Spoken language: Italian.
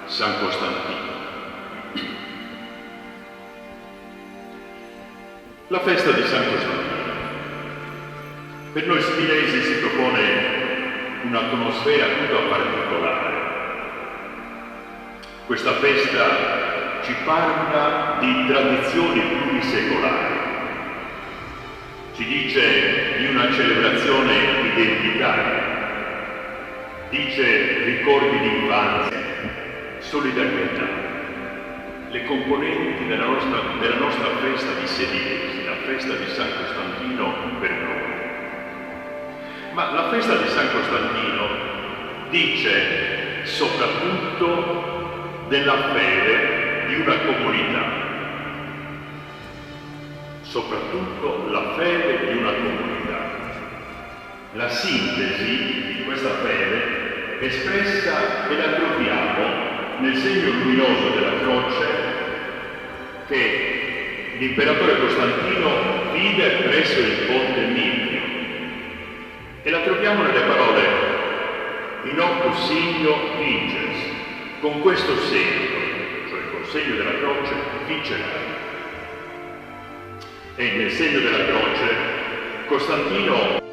San Costantino. La festa di San Costantino. Per noi spinesi si propone un'atmosfera tutta particolare. Questa festa ci parla di tradizioni plurisecolari, ci dice di una celebrazione identitaria, dice ricordi di infanzia, solidarietà. Le componenti della nostra festa di Senesi, la festa di San Costantino per noi. Ma la festa di San Costantino dice soprattutto della fede di una comunità, soprattutto la fede di una comunità. La sintesi di questa fede espressa e la troviamo nel segno luminoso della croce che l'imperatore Costantino vide presso il ponte Milvio, e la troviamo nelle parole in opus signo vinces, con questo segno, cioè col segno della croce, vincerai. E nel segno della croce Costantino